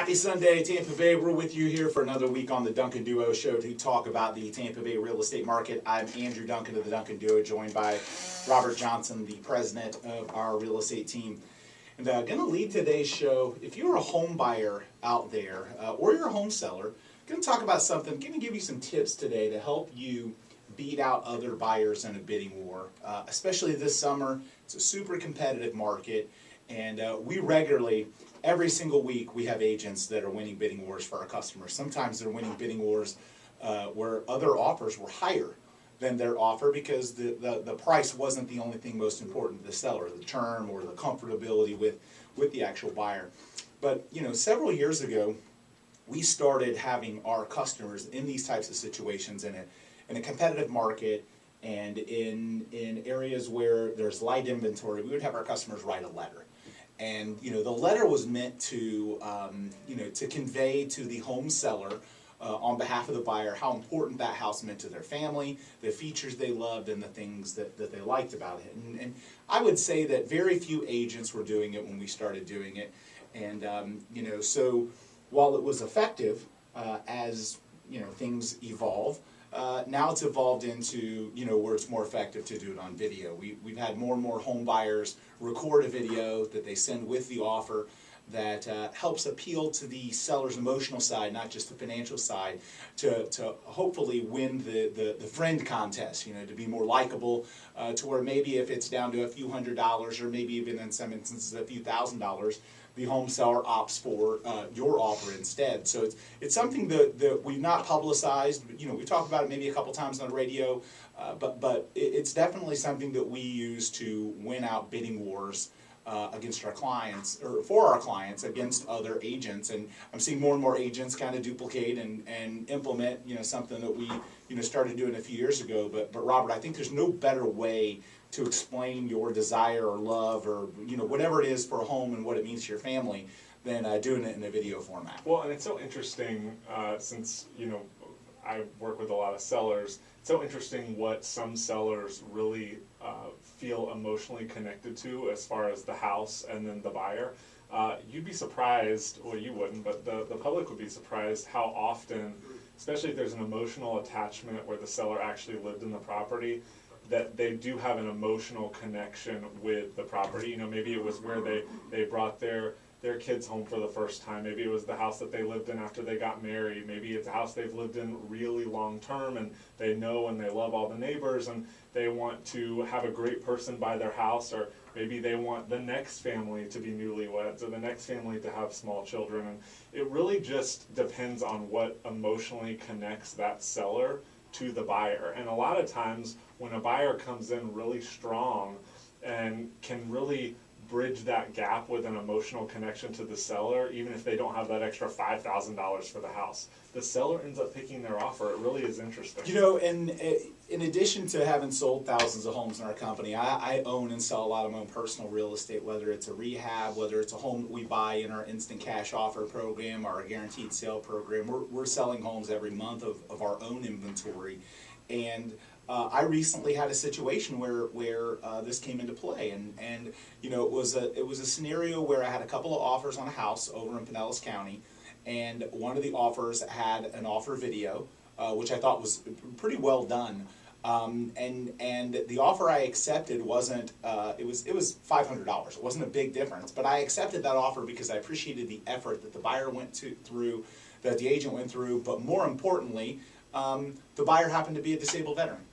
Happy Sunday, Tampa Bay. We're with you here for another week on the Duncan Duo Show to talk about the Tampa Bay real estate market. I'm Andrew Duncan of the Duncan Duo, joined by Robert Johnson, the president of our real estate team. And going to lead today's show, if you're a home buyer out there or you're a home seller, going to talk about something, going to give you some tips today to help you beat out other buyers in a bidding war, especially this summer. It's a super competitive market, and we regularly, every single week, we have agents that are winning bidding wars for our customers. Sometimes they're winning bidding wars where other offers were higher than their offer because the price wasn't the only thing most important to the seller, the term or the comfortability with the actual buyer. But several years ago, we started having our customers in these types of situations in a competitive market and in areas where there's light inventory. We would have our customers write a letter. And the letter was meant to to convey to the home seller on behalf of the buyer how important that house meant to their family, the features they loved, and the things that they liked about it. And I would say that very few agents were doing it when we started doing it. And so while it was effective, as things evolve, now it's evolved into where it's more effective to do it on video. We've had more and more home buyers record a video that they send with the offer that helps appeal to the seller's emotional side, not just the financial side, to hopefully win the friend contest, to be more likable, to where maybe if it's down to a few $100s or maybe even in some instances a few $1,000s, the home seller opts for your offer instead. So it's something that we've not publicized. We talked about it maybe a couple times on the radio, but it's definitely something that we use to win out bidding wars against our clients, or for our clients, against other agents. And I'm seeing more and more agents kind of duplicate and implement something that we started doing a few years ago. But Robert, I think there's no better way to explain your desire or love or whatever it is for a home and what it means to your family than doing it in a video format. Well, and it's so interesting since I work with a lot of sellers. It's so interesting what some sellers really feel emotionally connected to as far as the house and then the buyer. You'd be surprised, well you wouldn't, but the public would be surprised how often, especially if there's an emotional attachment where the seller actually lived in the property, that they do have an emotional connection with the property. Maybe it was where they brought their kids home for the first time. Maybe it was the house that they lived in after they got married. Maybe it's a house they've lived in really long term and they know and they love all the neighbors and they want to have a great person buy their house, or maybe they want the next family to be newlyweds or the next family to have small children. And it really just depends on what emotionally connects that seller to the buyer. And a lot of times when a buyer comes in really strong and can really bridge that gap with an emotional connection to the seller, even if they don't have that extra $5,000 for the house, the seller ends up picking their offer. It really is interesting. And in addition to having sold thousands of homes in our company, I own and sell a lot of my own personal real estate, whether it's a rehab, whether it's a home that we buy in our instant cash offer program or our guaranteed sale program. We're selling homes every month of our own inventory. And I recently had a situation where this came into play, and it was a scenario where I had a couple of offers on a house over in Pinellas County, and one of the offers had an offer video, which I thought was pretty well done, and the offer I accepted wasn't it was $500. It wasn't a big difference, but I accepted that offer because I appreciated the effort that the buyer went through, that the agent went through, but more importantly, the buyer happened to be a disabled veteran.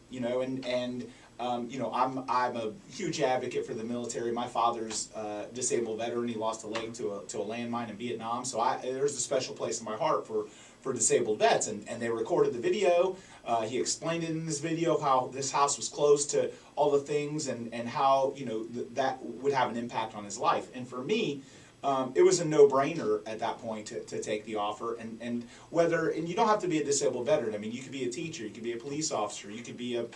I'm a huge advocate for the military. My father's disabled veteran. He lost a leg to a landmine in Vietnam. So there's a special place in my heart for disabled vets. And they recorded the video. He explained it in this video how this house was close to all the things and how that would have an impact on his life. And for me, it was a no-brainer at that point to take the offer, and you don't have to be a disabled veteran. I mean, you could be a teacher, you could be a police officer, you could be a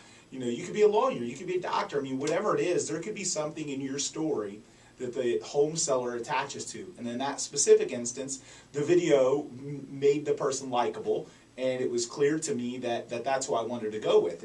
lawyer, you could be a doctor. I mean, whatever it is, there could be something in your story that the home seller attaches to. And in that specific instance, the video made the person likable, and it was clear to me that that's who I wanted to go with.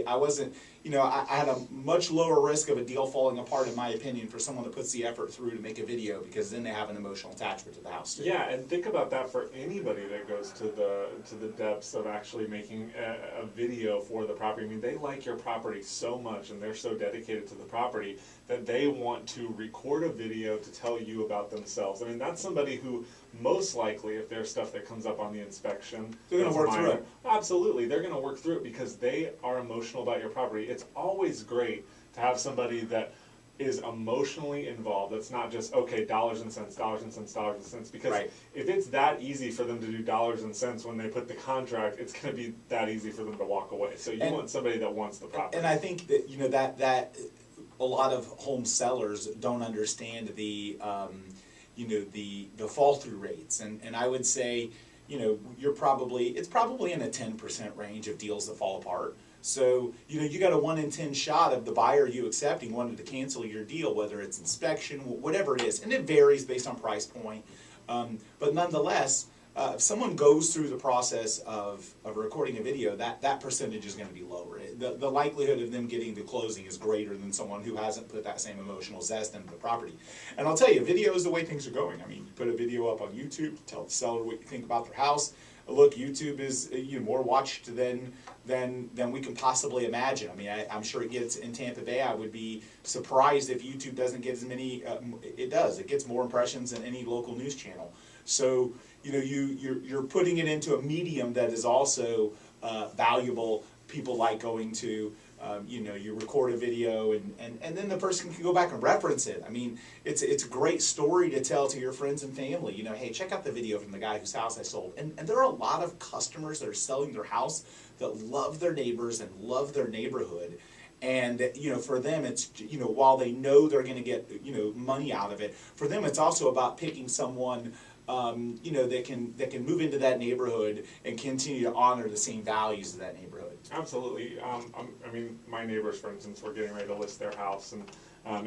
I wasn't, I had a much lower risk of a deal falling apart, in my opinion, for someone that puts the effort through to make a video, because then they have an emotional attachment to the house too. Yeah, and think about that for anybody that goes to the depths of actually making a video for the property. I mean, they like your property so much, and they're so dedicated to the property that they want to record a video to tell you about themselves. I mean, that's somebody who most likely, if there's stuff that comes up on the inspection, they're going to work through it. Absolutely, they're going to work through it because they are emotional about your property. It's always great to have somebody that is emotionally involved. It's not just, okay, dollars and cents, dollars and cents, dollars and cents. Because right. If it's that easy for them to do dollars and cents when they put the contract, it's going to be that easy for them to walk away. So you want somebody that wants the property. And I think that that a lot of home sellers don't understand the the fall through rates, and I would say it's probably in a 10% range of deals that fall apart. So you got a 1 in 10 shot of the buyer you accepting wanted to cancel your deal, whether it's inspection, whatever it is, and it varies based on price point. But nonetheless, if someone goes through the process of recording a video, that percentage is going to be lower. The likelihood of them getting to closing is greater than someone who hasn't put that same emotional zest into the property. And I'll tell you, video is the way things are going. I mean, you put a video up on YouTube, tell the seller what you think about their house. Look, YouTube is more watched than we can possibly imagine. I mean, I'm sure it gets in Tampa Bay. I would be surprised if YouTube doesn't get as many. It does. It gets more impressions than any local news channel. So you're putting it into a medium that is also valuable. People like going to, you record a video and then the person can go back and reference it. I mean, it's a great story to tell to your friends and family. Hey, check out the video from the guy whose house I sold. And there are a lot of customers that are selling their house that love their neighbors and love their neighborhood. And for them, it's while they know they're going to get money out of it, for them it's also about picking someone that can move into that neighborhood and continue to honor the same values of that neighborhood. Absolutely. I mean, my neighbors, for instance, were getting ready to list their house, and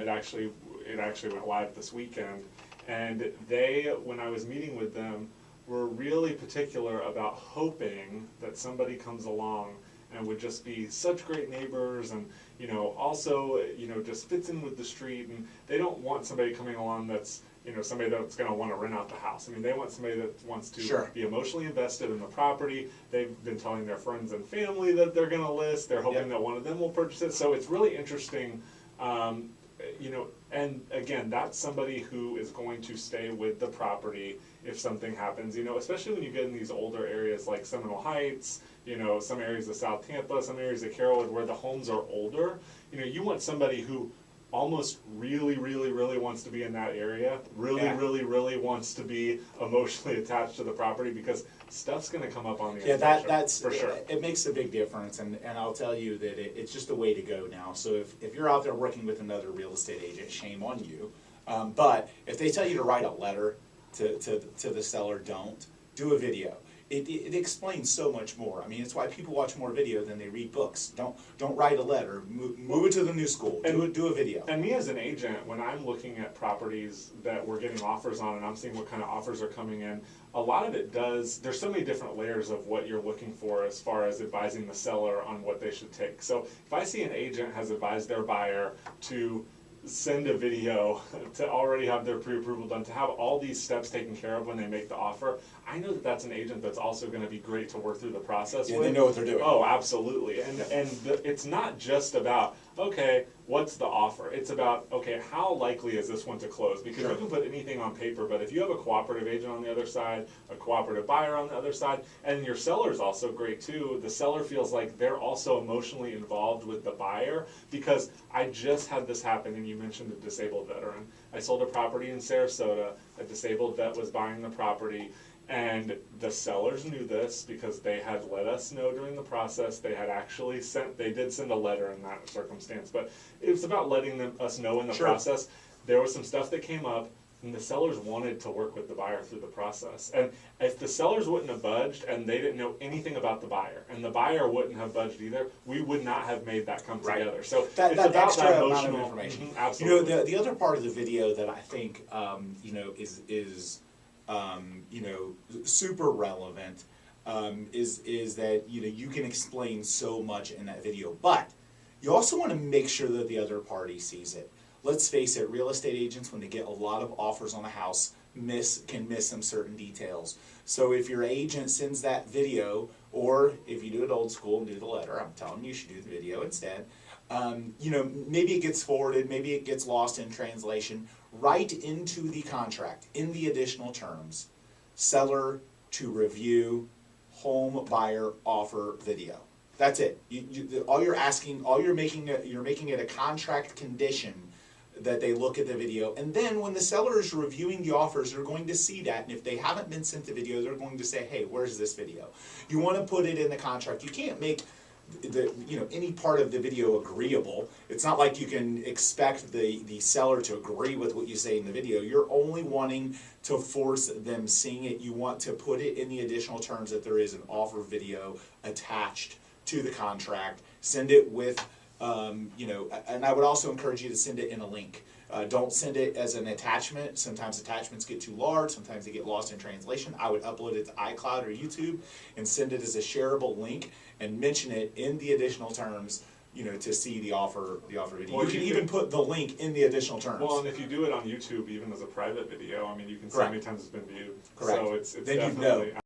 it actually went live this weekend. And they, when I was meeting with them, were really particular about hoping that somebody comes along and would just be such great neighbors, and also just fits in with the street. And they don't want somebody coming along that's somebody that's going to want to rent out the house. I mean, they want somebody that wants to be emotionally invested in the property. They've been telling their friends and family that they're going to list. They're hoping that one of them will purchase it. So it's really interesting, and again, that's somebody who is going to stay with the property if something happens, especially when you get in these older areas like Seminole Heights, some areas of South Tampa, some areas of Carrollwood where the homes are older. You want somebody who almost really, really, really wants to be in that area, really wants to be emotionally attached to the property, because stuff's going to come up on the inspection. That's for sure. It makes a big difference, and I'll tell you that it's just a way to go now. So if you're out there working with another real estate agent, shame on you. But if they tell you to write a letter to the seller, don't. Do a video. It explains so much more. I mean, it's why people watch more video than they read books. Don't write a letter. Move it to the new school. Do a video. And me as an agent, when I'm looking at properties that we're getting offers on, and I'm seeing what kind of offers are coming in, a lot of it does. There's so many different layers of what you're looking for as far as advising the seller on what they should take. So if I see an agent has advised their buyer to send a video, to already have their pre-approval done, to have all these steps taken care of when they make the offer, I know that that's an agent that's also going to be great to work through the process with. They know what they're doing. Oh, absolutely. And it's not just about, okay, what's the offer? It's about, okay, how likely is this one to close? Because you can put anything on paper, but if you have a cooperative agent on the other side, a cooperative buyer on the other side, and your seller's also great too, the seller feels like they're also emotionally involved with the buyer. Because I just had this happen, and you mentioned a disabled veteran. I sold a property in Sarasota. A disabled vet was buying the property. And the sellers knew this because they had let us know during the process. They had actually they did send a letter in that circumstance, but it was about letting us know in the process. There was some stuff that came up, and the sellers wanted to work with the buyer through the process. And if the sellers wouldn't have budged, and they didn't know anything about the buyer, and the buyer wouldn't have budged either, we would not have made that come together. So that it's about extra that amount emotional of information. Absolutely. The other part of the video that I think is super relevant is that you can explain so much in that video, but you also want to make sure that the other party sees it. Let's face it, real estate agents, when they get a lot of offers on a house, can miss some certain details. So if your agent sends that video, or if you do it old school and do the letter, I'm telling you, you should do the video instead. Maybe it gets forwarded, maybe it gets lost in translation. Write into the contract, in the additional terms, seller to review home buyer offer video. That's it. All you're making it a contract condition that they look at the video, and then when the seller is reviewing the offers, they're going to see that, and if they haven't been sent the video, they're going to say, hey, where's this video? You want to put it in the contract. You can't make any part of the video agreeable. It's not like you can expect the seller to agree with what you say in the video. You're only wanting to force them seeing it. You want to put it in the additional terms that there is an offer video attached to the contract. Send it with and I would also encourage you to send it in a link. Don't send it as an attachment. Sometimes attachments get too large, sometimes they get lost in translation. I would upload it to iCloud or YouTube and send it as a shareable link and mention it in the additional terms, to see the offer video. Or you can even put the link in the additional terms. Well, and if you do it on YouTube, even as a private video, I mean, you can see how many times it's been viewed. Correct. So it's Then you definitely. know.